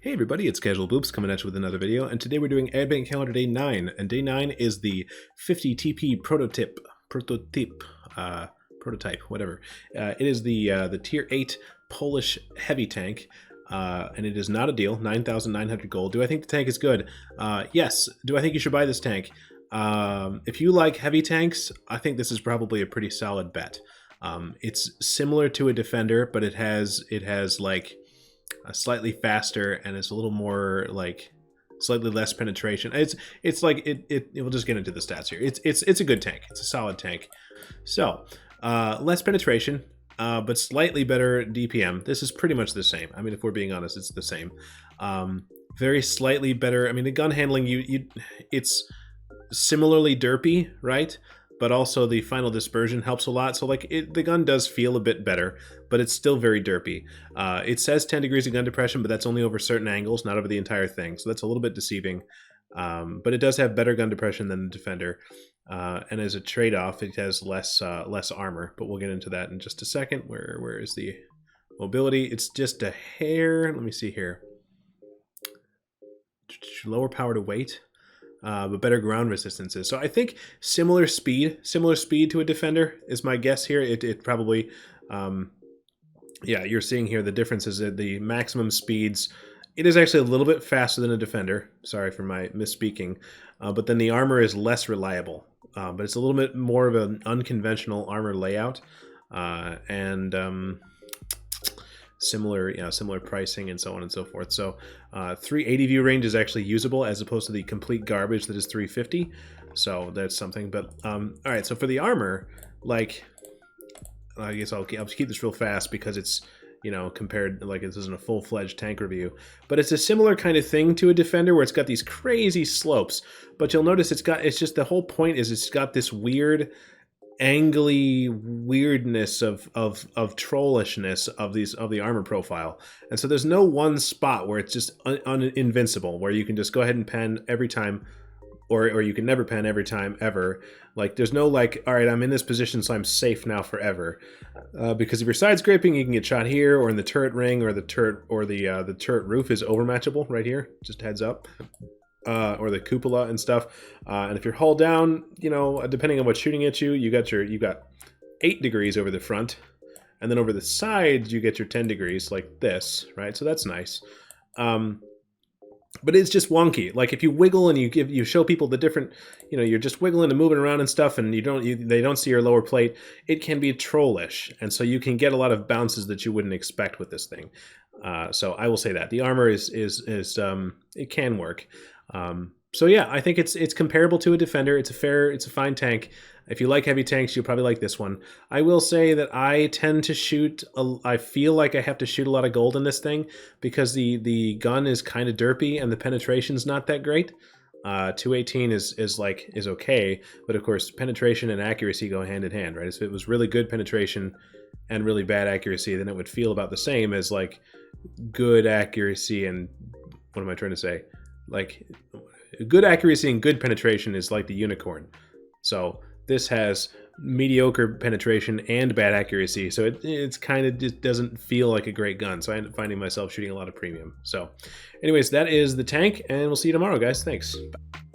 Hey everybody, it's Casual Boops coming at you with another video, and today we're doing Advent Calendar Day 9, and Day 9 is the 50 TP Prototype, whatever. It is the Tier 8 Polish heavy tank, and it is not a deal, 9,900 gold. Do I think the tank is good? Yes. Do I think you should buy this tank? If you like heavy tanks, I think this is probably a pretty solid bet. It's similar to a Defender, but it has like slightly faster, and it's a little more like slightly less penetration. It's like we'll just get into the stats here. It's a good tank. It's a solid tank. So less penetration, but slightly better DPM. This is pretty much the same. I mean, if we're being honest, it's the same. Very slightly better. I mean, the gun handling, it's similarly derpy, right? But also the final dispersion helps a lot. So like the gun does feel a bit better, but it's still very derpy. It says 10 degrees of gun depression, but that's only over certain angles, not over the entire thing. So that's a little bit deceiving. But it does have better gun depression than the Defender. And as a trade-off, it has less armor, but we'll get into that in just a second. Where is the mobility? It's just a hair. Let me see here. Lower power to weight. But better ground resistances. So I think similar speed to a Defender is my guess here. It probably, yeah, you're seeing here the difference is that the maximum speeds, it is actually a little bit faster than a Defender. Sorry for my misspeaking. But then the armor is less reliable. But it's a little bit more of an unconventional armor layout. Similar pricing and so on and so forth. So 380 view range is actually usable as opposed to the complete garbage that is 350. So that's something. But all right, so for the armor, like, I guess I'll keep this real fast because it's, you know, compared, like, this isn't a full-fledged tank review, but it's a similar kind of thing to a Defender where it's got these crazy slopes. But you'll notice it's just, the whole point is it's got this weird angly weirdness of trollishness of the armor profile, and so there's no one spot where it's just invincible, where you can just go ahead and pen every time, or you can never pen every time ever. Like, there's no like, all right, I'm in this position, so I'm safe now forever. Because if you're side scraping, you can get shot here, or in the turret ring, or the turret, or the turret roof is overmatchable right here. Just heads up. Or the cupola and stuff, and if you're hull down, you know, depending on what's shooting at you, you got 8 degrees over the front, and then over the sides you get your 10 degrees like this, right? So that's nice, but it's just wonky. Like, if you wiggle and you show people the different, you know, you're just wiggling and moving around and stuff, and they don't see your lower plate, it can be trollish, and so you can get a lot of bounces that you wouldn't expect with this thing. So I will say that the armor is it can work. So yeah, I think it's comparable to a Defender. It's a fine tank. If you like heavy tanks, you'll probably like this one. I will say that I tend to shoot, I feel like I have to shoot a lot of gold in this thing because the gun is kind of derpy and the penetration's not that great. 218 is okay, but of course penetration and accuracy go hand in hand, right? If it was really good penetration and really bad accuracy, then it would feel about the same as like good accuracy and, what am I trying to say? Like, good accuracy and good penetration is like the unicorn. So this has mediocre penetration and bad accuracy, so it's kind of just doesn't feel like a great gun. So I end up finding myself shooting a lot of premium. So anyways, that is the tank, and we'll see you tomorrow, guys. Thanks. Bye.